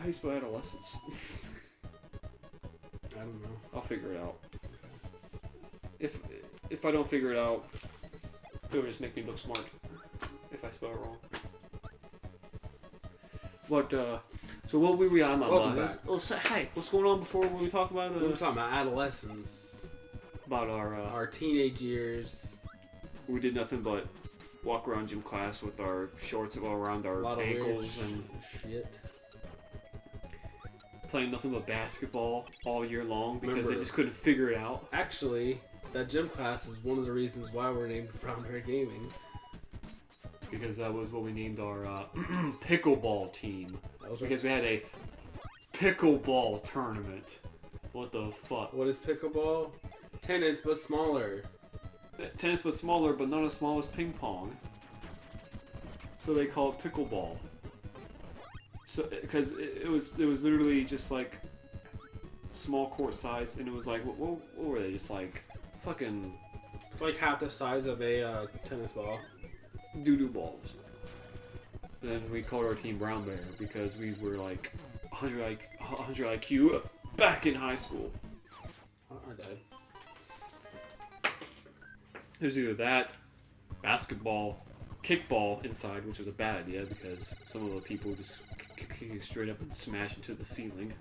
do you spell adolescence? I don't know. I'll figure it out. If I don't figure it out, it'll just make me look smart if I spell it wrong. But so what were we on? Welcome back. Hey, what's going on before we talk about? We were talking about adolescence. About our teenage years. We did nothing but walk around gym class with our shorts all around our ankles and shit. Playing nothing but basketball all year long because they just couldn't figure it out. Actually, that gym class is one of the reasons why we're named Brown Bear Gaming. Because that was what we named our pickleball team. Because we had a pickleball tournament. What the fuck? What is pickleball? Tennis, but smaller. Tennis was smaller, but not as small as ping pong. So they call it pickleball. So, because it was literally just like small court size, and it was like what were they? Just like fucking like half the size of a tennis ball. Doo-doo balls. Then we called our team Brown Bear because we were like 100 IQ back in high school. I died. There's either that, basketball, kickball inside, which was a bad idea because some of the people just kick you straight up and smash into the ceiling.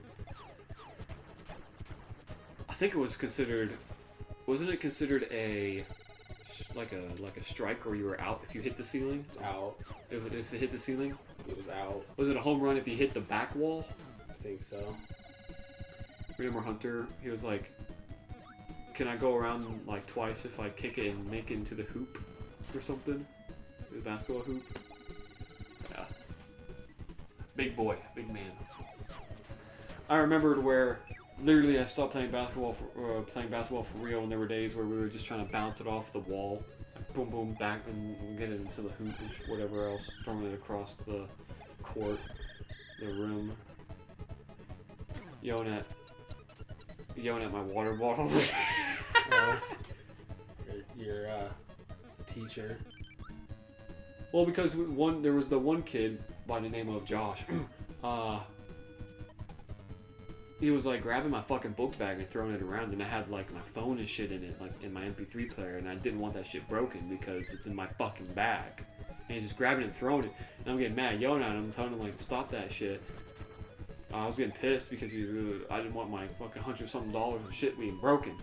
I think it was considered, wasn't it considered like a strike where you were out if you hit the ceiling? Out. If it hit the ceiling? It was out. Was it a home run if you hit the back wall? I think so. Remember Hunter? He was like, can I go around like twice if I kick it and make it into the hoop or something? The basketball hoop? Yeah. Big boy. Big man. I remembered where literally I stopped playing basketball for real, and there were days where we were just trying to bounce it off the wall. Like boom, boom, back and get it into the hoop and whatever else. Throwing it across the court, the room. Yelling at my water bottle. Your teacher. Well, because there was the one kid by the name of Josh. He was like grabbing my fucking book bag and throwing it around, and I had like my phone and shit in it, like in my MP3 player, and I didn't want that shit broken because it's in my fucking bag. And he's just grabbing it and throwing it, and I'm getting mad, yelling at him, telling him like to stop that shit. I was getting pissed because I didn't want my fucking $100-something of shit being broken.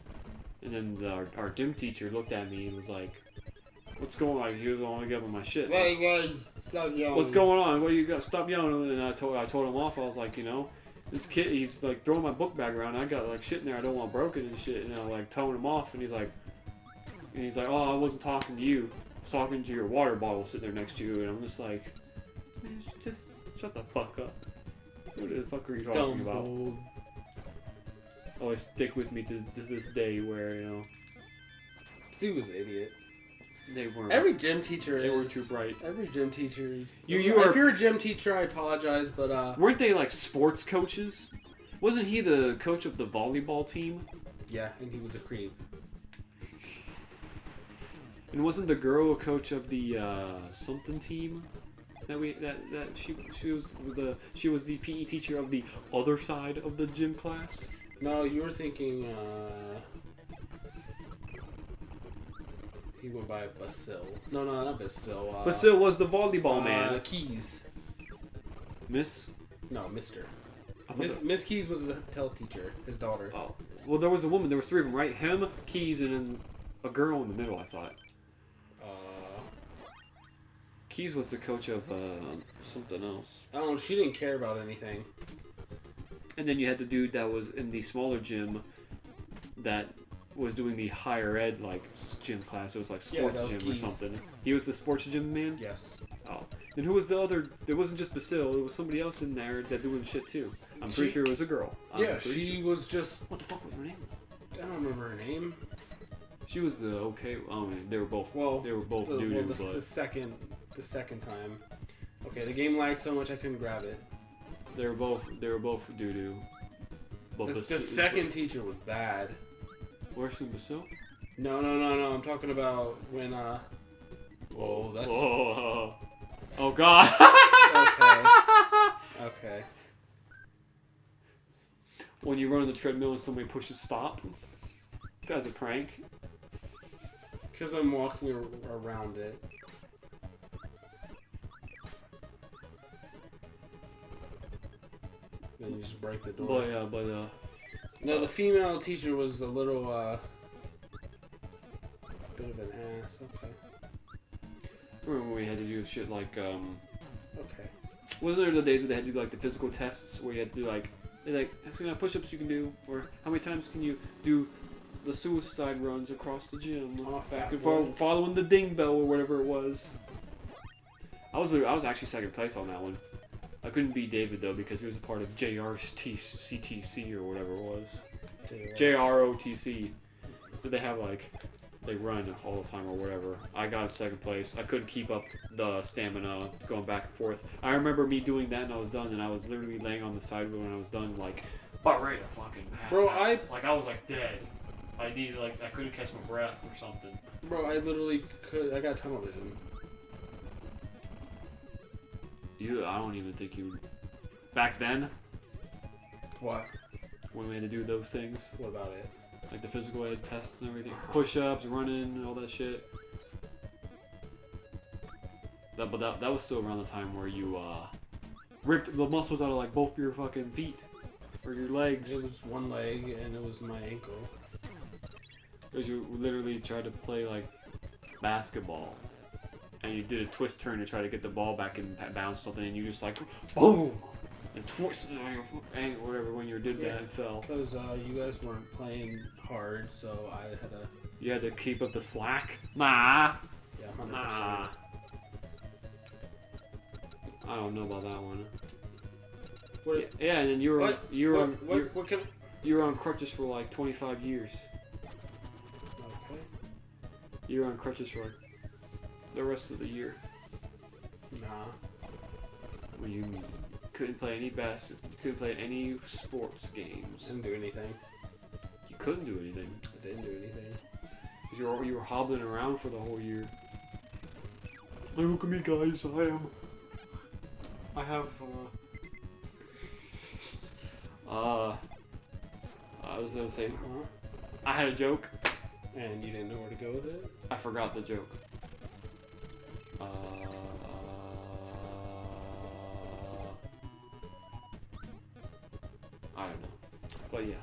And then our gym teacher looked at me and was like, "What's going on?" He was only giving my shit. Hey guys, stop yelling. What's going on? What do you got? Stop yelling! And I told him off. I was like, this kid, he's like throwing my book bag around. I got like shit in there I don't want broken and shit. And I'm like towing him off. And he's like, "Oh, I wasn't talking to you. I was talking to your water bottle sitting there next to you." And I'm just like, man, just shut the fuck up. What the fuck are you talking about? Always stick with me to this day where, Steve was an idiot. They weren't. Every gym teacher They were too bright. Every gym teacher. If you're a gym teacher, I apologize, but weren't they like sports coaches? Wasn't he the coach of the volleyball team? Yeah, and he was a creep. And wasn't the girl a coach of the something team? She was the PE teacher of the other side of the gym class. No, you were thinking. He went by Basil. No, not Basil. Basil was the volleyball man. Keys. Miss? No, Mister. Miss Keys was the hotel teacher. His daughter. Oh, well, there was a woman. There was 3 of them, right? Him, Keys, and then a girl in the middle. I thought. Keys was the coach of something else. I don't know. She didn't care about anything. And then you had the dude that was in the smaller gym that was doing the higher ed like gym class. It was like sports gym Keys. Or something. He was the sports gym man? Yes. Oh. Then who was the other? There wasn't just Basil. There was somebody else in there that doing shit too. I'm pretty sure it was a girl. She was just... What the fuck was her name? I don't remember her name. She was the okay... I mean, they were both doo-doo, but... The second time. Okay, the game lagged so much I couldn't grab it. They were both doo-doo. The second teacher was bad. Worse than Basil? No. I'm talking about when, Whoa, that's... Whoa. Oh, God. Okay. when you run on the treadmill and somebody pushes stop. That's a prank. Because I'm walking around it. Then you just break the door. No, the female teacher was a little, bit of an ass. Okay. Remember when we had to do shit like, Okay. wasn't there the days where they had to do like the physical tests where you had to do like, how many push-ups you can do, or how many times can you do the suicide runs across the gym, back and forth, following the ding bell or whatever it was. I was actually second place on that one. I couldn't beat David though because he was a part of JRCTC or whatever it was. JROTC. So they have like, they run all the time or whatever. I got second place. I couldn't keep up the stamina going back and forth. I remember me doing that and I was done, and I was literally laying on the side when I was done, like, about ready to fucking pass out. I was like dead. I needed, like, I couldn't catch my breath or something. Bro, I literally could. I got tunnel vision. I don't even think you. Back then? What? When we had to do those things? What about it? Like the physical ed tests and everything. Push-ups, running, all that shit. But that was still around the time where you, ripped the muscles out of, like, both your fucking feet. Or your legs. It was one leg, and it was my ankle. Because you literally tried to play, like, basketball. And you did a twist turn to try to get the ball back and bounce something, and you just, like, boom! And twisted on your ankle, whatever, when you did that and fell. Because you guys weren't playing hard, so I had to... You had to keep up the slack? Nah! Yeah, 100%. Nah. I don't know about that one. Yeah, and then you were on crutches for like 25 years. Okay. You were on crutches for like the rest of the year. Nah. When you couldn't play any you couldn't play any sports games. Didn't do anything. You couldn't do anything. I didn't do anything. Because you were hobbling around for the whole year. Look at me, guys. I have, I was gonna say, I had a joke. And you didn't know where to go with it? I forgot the joke. I don't know. But yeah.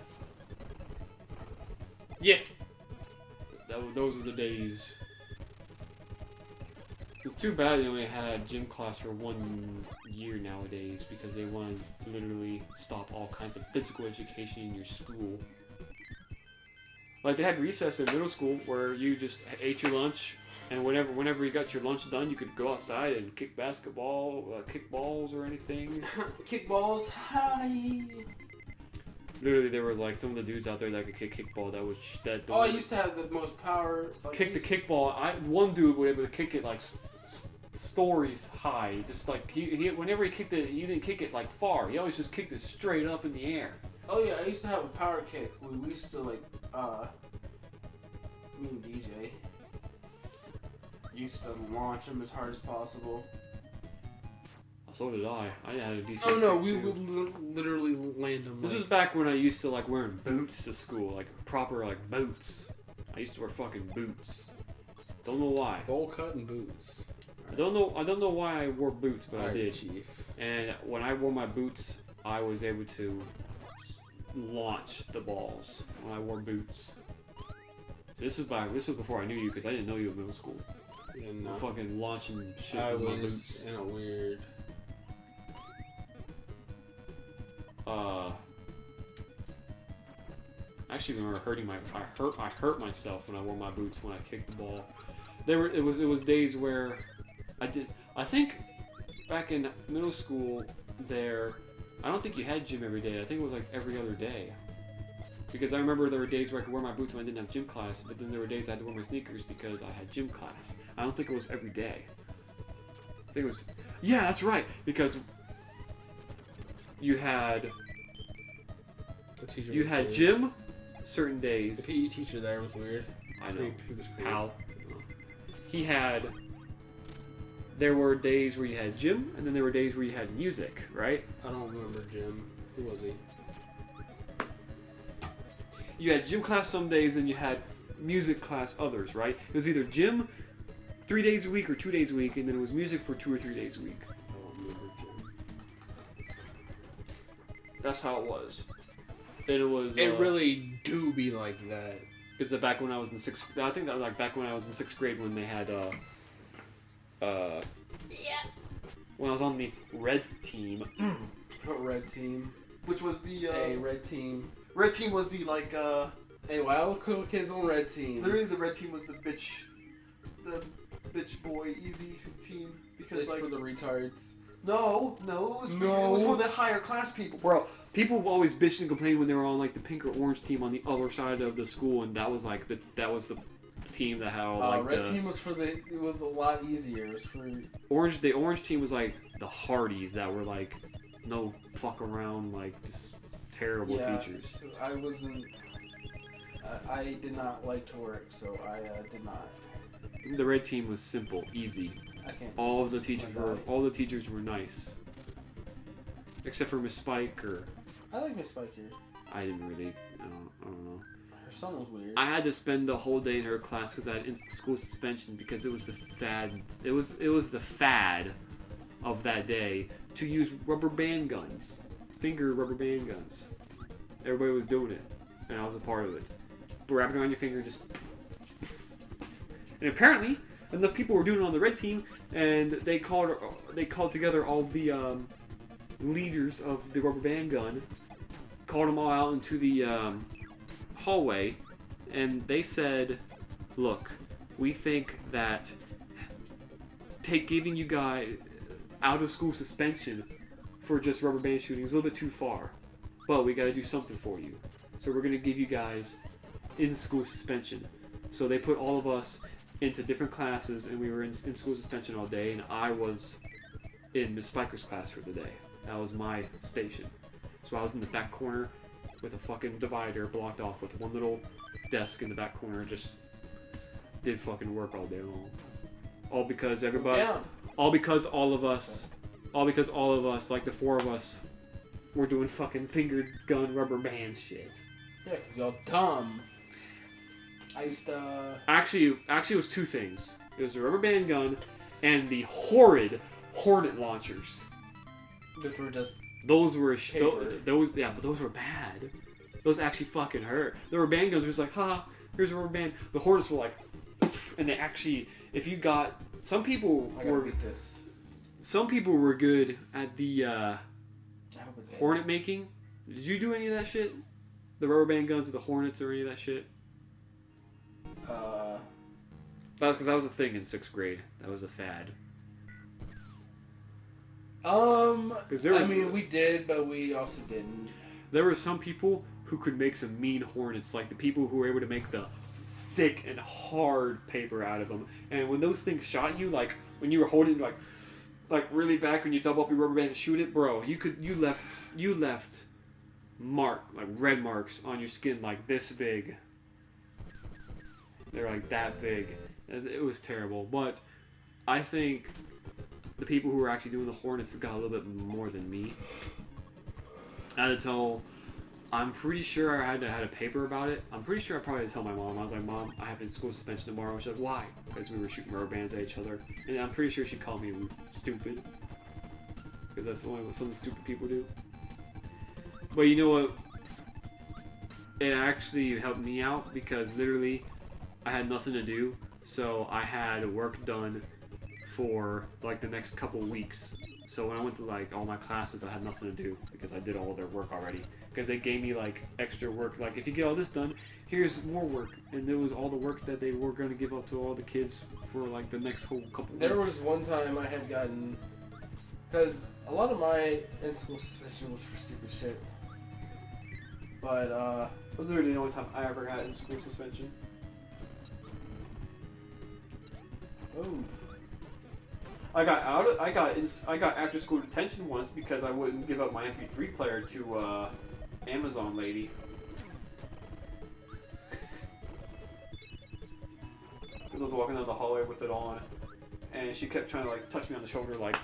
Yeah! Those were the days. It's too bad they only had gym class for 1 year nowadays because they want to literally stop all kinds of physical education in your school. Like they had recess in middle school where you just ate your lunch, and whenever you got your lunch done, you could go outside and kick basketball, kick balls or anything. Kick balls, hi! Literally, there was like some of the dudes out there that could kick kickball. I used to have the most power. Kick the kickball. One dude would be able to kick it like stories high. Just like whenever he kicked it, he didn't kick it like far. He always just kicked it straight up in the air. Oh yeah, I used to have a power kick. We used to like me and DJ used to launch him as hard as possible. So did I. I had a decent. Oh no, we would literally land him. This was back when I used to like wearing boots to school, like proper like boots. I used to wear fucking boots. Don't know why. Bowl cut and boots. I don't know why I wore boots, but I did. Chief. And when I wore my boots, I was able to launch the balls when I wore boots. So this was before I knew you because I didn't know you in middle school. And I'm fucking launching shit with my boots. In a weird. I actually remember I hurt myself when I wore my boots when I kicked the ball. It was days where I think back in middle school I don't think you had gym every day. I think it was like every other day. Because I remember there were days where I could wear my boots when I didn't have gym class, but then there were days I had to wear my sneakers because I had gym class. I don't think it was every day. I think it was... Yeah, that's right! Because you had gym certain days. The PE teacher there was weird. I know. He was cool. How? There were days where you had gym, and then there were days where you had music, right? I don't remember gym. Who was he? you had gym class some days and you had music class others, right? It was either gym 3 days a week or 2 days a week, and then it was music for 2 or 3 days a week. I don't remember gym. That's how it was. And it was. It really do be like that. Is that back when I was in sixth? I think that was like back when I was in 6th grade when they had when I was on the red team. Red team. Which was the Hey, red team. red team was the like Hey, wild cool kids on red team. literally the red team was the bitch boy easy team because It's like for the retards. no it was No. it was for the higher class people, bro. People always bitched and complained when they were on like the pink or orange team on the other side of the school, and that was like that was the team that had like red the team was for the. It was a lot easier. It was for. orange. The orange team was like the hardies that were like no fuck around, like just terrible teachers. I wasn't. I did not like to work, so I did not. The red team was simple, easy. I can't. All of the teachers were nice, except for Miss Spike or I like Miss Spiker. I didn't really. I don't know. Her son was weird. I had to spend the whole day in her class because I had school suspension because it was the fad. It was the fad of that day to use rubber band guns, finger rubber band guns. Everybody was doing it, and I was a part of it. Wrapping around your finger, just. And apparently, enough people were doing it on the red team, and they called together all the leaders of the rubber band gun, called them all out into the hallway, and they said, "Look, we think that giving you guys out of school suspension for just rubber band shooting is a little bit too far, but we got to do something for you. So we're gonna give you guys in school suspension." So they put all of us into different classes, and we were in school suspension all day, and I was in Miss Spiker's class for the day. That was my station. So I was in the back corner with a fucking divider blocked off with one little desk in the back corner, just did fucking work all day long. All because everybody, all because all of us, like the 4 of us, were doing fucking fingered gun rubber band shit. Yeah, 'cause y'all dumb. I used to. Actually, it was 2 things. It was the rubber band gun and the horrid Hornet launchers. Which were just. Those were paper. but those were bad. Those actually fucking hurt. The rubber band guns were just like, haha, here's a rubber band. The Hornets were like, and they actually, if you got, some people were good at the Hornet making. Did you do any of that shit? The rubber band guns with the Hornets or any of that shit? That was because that was a thing in 6th grade. That was a fad. We did, but we also didn't. There were some people who could make some mean Hornets, like the people who were able to make the thick and hard paper out of them. And when those things shot you, like when you were holding like really back when you double up your rubber band and shoot it, bro, you left red marks on your skin like this big. They're like that big. And it was terrible. But I think the people who were actually doing the Hornets got a little bit more than me. I'm pretty sure I had a paper about it. I'm pretty sure I probably had to tell my mom. I was like, "Mom, I have school suspension tomorrow." She's like, "Why?" Because we were shooting rubber bands at each other. And I'm pretty sure she called me stupid. Because that's what some stupid people do. But you know what? It actually helped me out because literally I had nothing to do. So I had work done for like the next couple weeks. So when I went to like all my classes, I had nothing to do because I did all their work already. Because they gave me like extra work. Like if you get all this done, here's more work. And there was all the work that they were going to give up to all the kids for like the next whole couple weeks. There was one time I had gotten, because a lot of my in-school suspension was for stupid shit. But that was literally the only time I ever got in school suspension. Ooh. I got after school detention once because I wouldn't give up my MP3 player to Amazon lady. Because I was walking down the hallway with it on, and she kept trying to like touch me on the shoulder, like,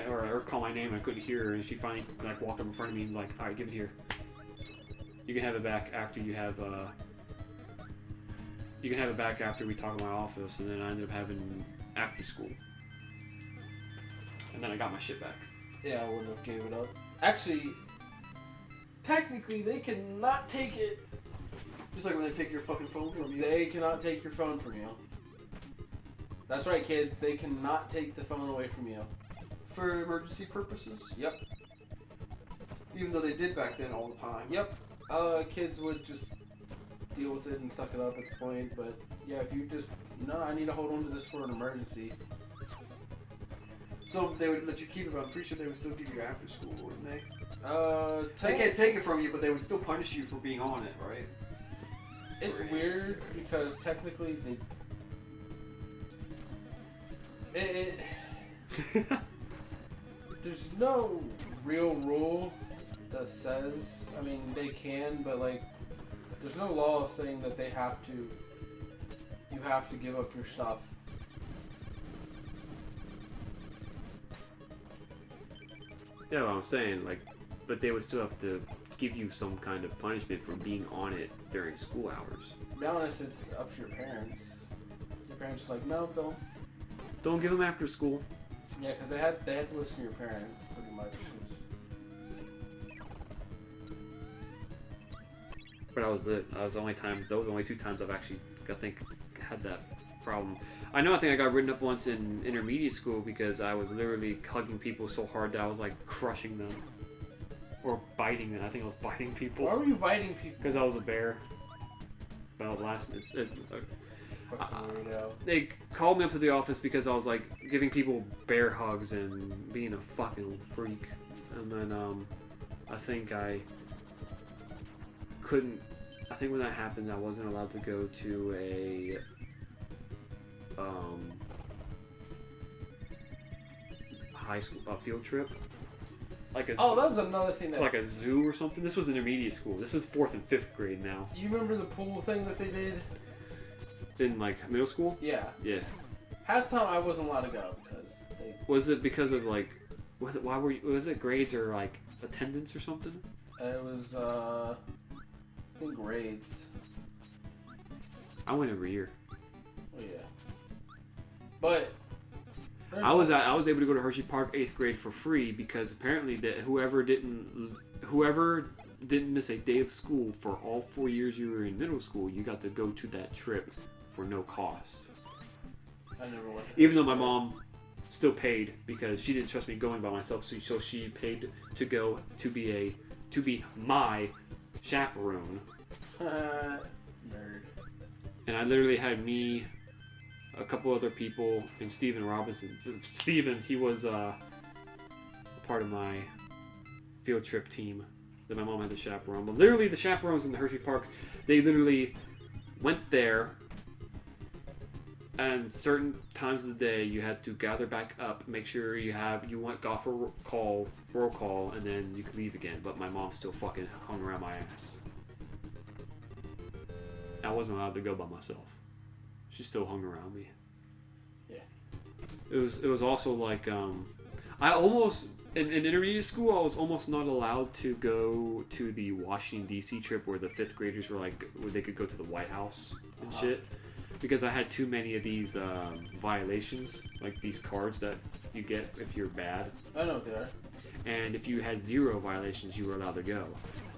or call my name. And I couldn't hear her, and she finally like walked up in front of me and like, "All right, give it here." You can have it back after you have. You can have it back after we talk in my office, and then I ended up having after school, and then I got my shit back. Yeah, I wouldn't have gave it up. Actually, technically, they cannot take it. Just like when they take your fucking phone from you. They cannot take your phone from you. That's right, kids. They cannot take the phone away from you. For emergency purposes? Yep. Even though they did back then all the time. Yep. Kids would just deal with it and suck it up at the point, but yeah, if you just, no, I need to hold on to this for an emergency. So they would let you keep it, but I'm pretty sure they would still give you after school, wouldn't they? They can't take it from you, but they would still punish you for being on it, right? It's weird because technically there's no real rule that says, I mean, they can, but like, there's no law saying that they have to, you have to give up your stuff. Yeah, what I'm saying, like, but they would still have to give you some kind of punishment for being on it during school hours. To be honest, it's up to your parents. Your parents are like, no, don't. Don't give them after school. Yeah, because they had to listen to your parents, pretty much. But those were the only 2 times I've actually, I think, had that problem. I think I got written up once in intermediate school because I was literally hugging people so hard that I was like crushing them. Or biting them. I think I was biting people. Why were you biting people? Because I was a bear. Well, they called me up to the office because I was like giving people bear hugs and being a fucking freak. And then I think when that happened, I wasn't allowed to go to a high school field trip. Like that was another thing. To like a zoo or something. This was intermediate school. This is 4th and 5th grade now. You remember the pool thing that they did? In like middle school? Yeah. Yeah. Half the time I wasn't allowed to go because they... Was it because of like, why were you? Was it grades or like attendance or something? It was I think grades. I went every year. Oh yeah. But I was able to go to Hershey Park 8th grade for free because apparently that whoever didn't miss a day of school for all 4 years you were in middle school, you got to go to that trip for no cost. I never went. Even though my mom still paid because she didn't trust me going by myself, so she paid to go to be my chaperone. Nerd. And I literally had me, a couple other people, and Steven Robinson. Steven, he was a part of my field trip team that my mom had to chaperone. But literally, the chaperones in the Hershey Park, they literally went there, and certain times of the day, you had to gather back up, make sure got for roll call, and then you could leave again. But my mom still fucking hung around my ass. I wasn't allowed to go by myself. She still hung around me. Yeah. It was also like I almost in intermediate school I was almost not allowed to go to the Washington D.C. trip where the 5th graders were like where they could go to the White House and shit because I had too many of these violations, like these cards that you get if you're bad. I know what they are. And if you had 0 violations, you were allowed to go.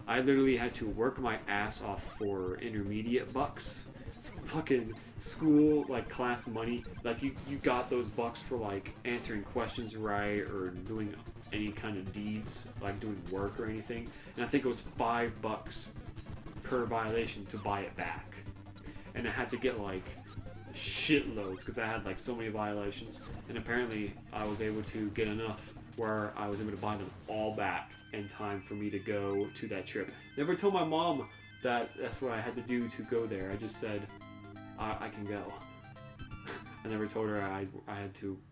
I literally had to work my ass off for intermediate bucks. Fucking school, like, class money. Like, you got those bucks for, like, answering questions right or doing any kind of deeds, like doing work or anything. And I think it was $5 per violation to buy it back. And I had to get, like, shitloads because I had, like, so many violations. And apparently I was able to get enough where I was able to buy them all back in time for me to go to that trip. Never told my mom that that's what I had to do to go there. I just said, I can go. I never told her I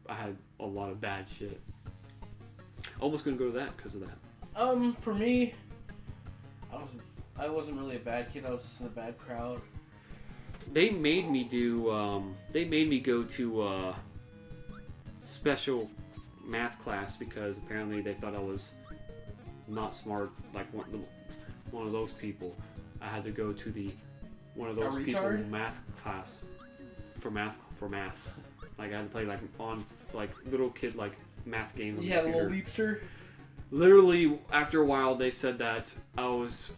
had a lot of bad shit. Almost couldn't go to that because of that. For me, I wasn't really a bad kid. I was just in a bad crowd. They made me go to special math class because apparently they thought I was not smart, like one of those people. I had to go to one of A those people retard? math class for math. Like I had to play like on like little kid like math games. On You the had a computer. little leapster. Literally, after a while, they said that I was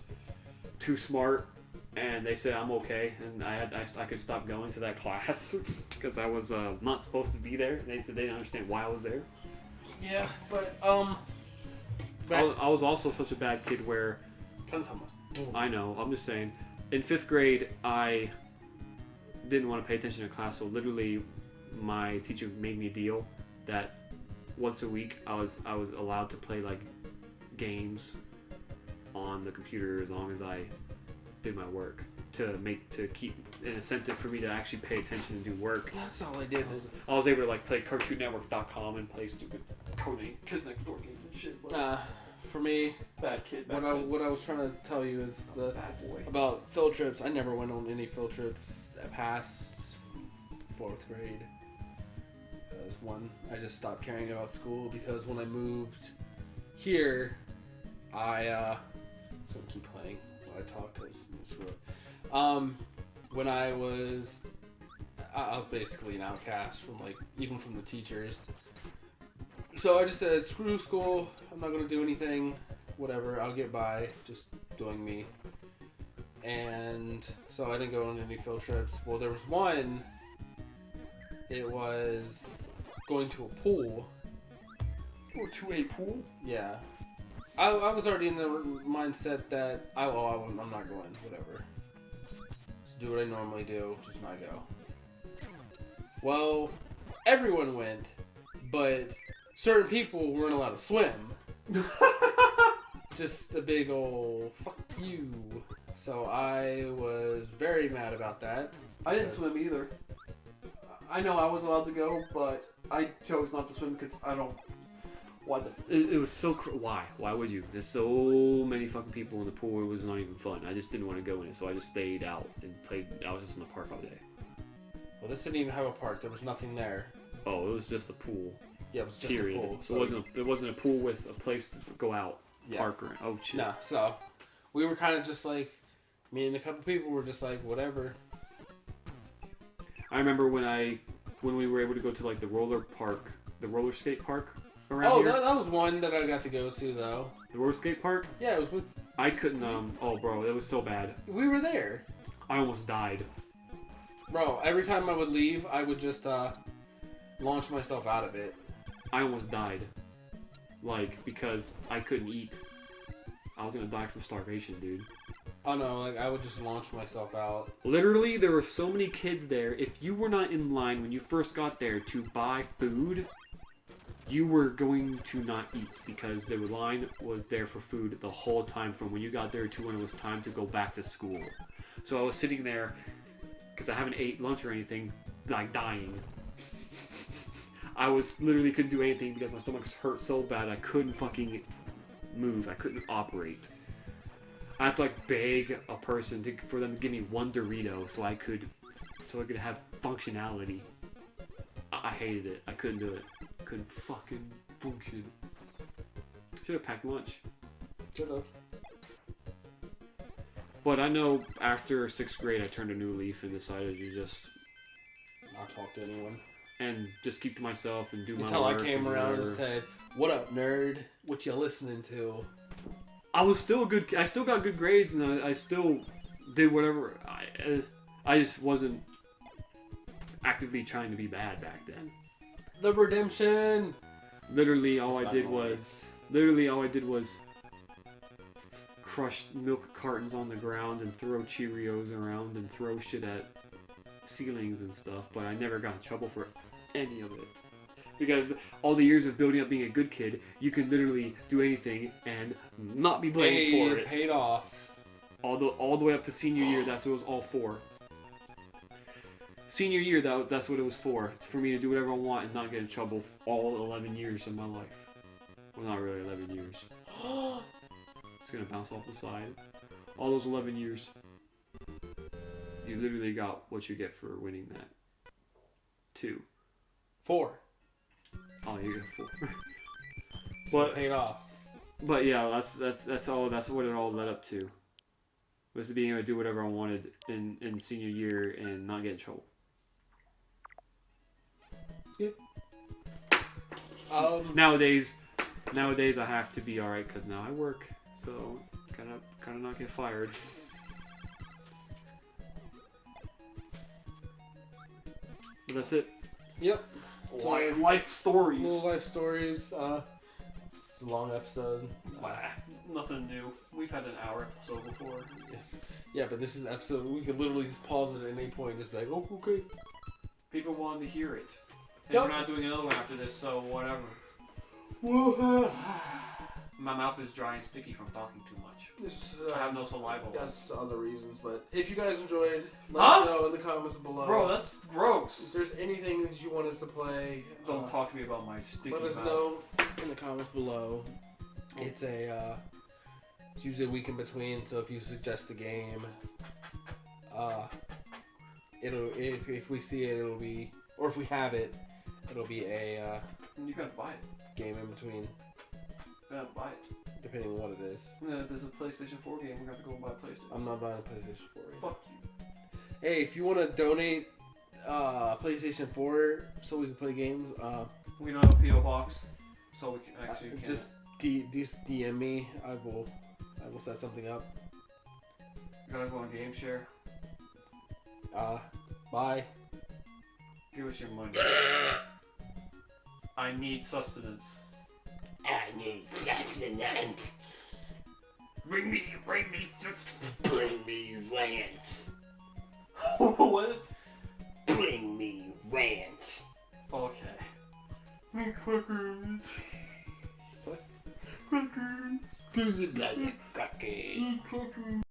too smart, and they said I'm okay, and I could stop going to that class because I was not supposed to be there. And they said they didn't understand why I was there. Yeah, but I was also such a bad kid where I know. I'm just saying. In 5th grade, I didn't want to pay attention to class, so literally, my teacher made me a deal that once a week I was allowed to play like games on the computer as long as I did my work to keep an incentive for me to actually pay attention and do work. that's all I did. I was able to like play CartoonNetwork.com and play stupid Codename Kids Next Door games and shit. But For me, bad kid. what I was trying to tell you is bad boy. about field trips. I never went on any field trips past 4th grade. Because one, I just stopped caring about school because when I moved here, I so I keep playing while I talk because screw it. When I was basically an outcast from even from the teachers. So I just said, screw school. I'm not gonna do anything. Whatever. I'll get by just doing me. And so I didn't go on any field trips. Well, there was one. It was going to a pool. Go to a pool? Yeah. I was already in the mindset that I'm not going. Whatever. Just do what I normally do. Just not go. Well, everyone went, but certain people weren't allowed to swim. Just a big old fuck you. So I was very mad about that. I didn't swim either. I know I was allowed to go, but I chose not to swim because I don't. Why the? It was so why? Why would you? There's so many fucking people in the pool. It was not even fun. I just didn't want to go in it, so I just stayed out and played. I was just in the park all day. Well, this didn't even have a park. There was nothing there. Oh, it was just a pool. Yeah, it was just Period. a pool. It wasn't a pool with a place to go out. Yeah. Park or oh shit. No, so we were kind of just like, me and a couple people were just like, whatever. I remember when we were able to go to like the roller skate park around Oh, here. that was one that I got to go to though. The roller skate park. Yeah, it was with. I couldn't. Oh, bro, it was so bad. We were there, I almost died. bro. Every time I would leave, I would just launch myself out of it. I almost died. Like because I couldn't eat. I was gonna die from starvation, dude. Oh no, I would just launch myself out. Literally, there were so many kids there. If you were not in line when you first got there to buy food, you were going to not eat because the line was there for food the whole time from when you got there to when it was time to go back to school. So I was sitting there because I haven't ate lunch or anything, like dying. I was literally couldn't do anything because my stomach hurt so bad I couldn't fucking move. I couldn't operate. I had to like beg a person for them to give me one Dorito so I could have functionality. I hated it. I couldn't do it. Couldn't fucking function. Should have packed lunch. Should have. But I know after 6th grade I turned a new leaf and decided to just Not talk to anyone. and just keep to myself and do my work. Until I came around whatever. and said, "What up, nerd? What you listening to?" I was still a good. I still got good grades, and I still did whatever. I just wasn't actively trying to be bad back then. The redemption. Literally, all That's I not did right. was crush milk cartons on the ground and throw Cheerios around and throw shit at ceilings and stuff. But I never got in trouble for any of it. Because all the years of building up being a good kid, you can literally do anything and not be blamed for it. Paid off. All the way up to senior year, that's what it was all for. Senior year, that's what it was for. It's for me to do whatever I want and not get in trouble for all 11 years of my life. Well, not really 11 years. It's gonna bounce off the side. All those 11 years, you literally got what you get for winning that. 2. 4. Oh, you got 4. But Paid off. But yeah, that's all. That's what it all led up to. was being able to do whatever I wanted in senior year and not get in trouble. Nowadays I have to be alright because now I work, so kind of not get fired. But that's it. Yep. Life stories. Little life stories. It's a long episode. Nothing new. We've had an hour episode before. Yeah, but this is episode. We could literally just pause it at any point and just be like, oh, okay. People wanted to hear it. And Yep. we're not doing another one after this, so whatever. My mouth is dry and sticky from talking too much. I have no saliva. That's other reasons, but if you guys enjoyed, let Huh? us know in the comments below. Bro, that's gross. If there's anything that you want us to play, Don't talk to me about my sticky let us mouth. know in the comments below. It's it's usually a week in between, so if you suggest a game, if we see it, it'll be, or if we have it, it'll be a You gotta buy it. game in between, You gotta buy it. depending on what it is. If there's a PlayStation 4 game, we're gonna have to go and buy a PlayStation. I'm not buying a PlayStation 4. Fuck you. Hey, if you want to donate PlayStation 4 so we can play games, We don't have a PO box, so we can actually can't. just DM me. I will set something up. You gotta go on Game Share. Bye. Give us your money. I need sustenance. I need sustenance. Bring me Bring me ranch. What? Bring me ranch. Okay. Me cookies. What? Cookies. Be like cookies. Cookies.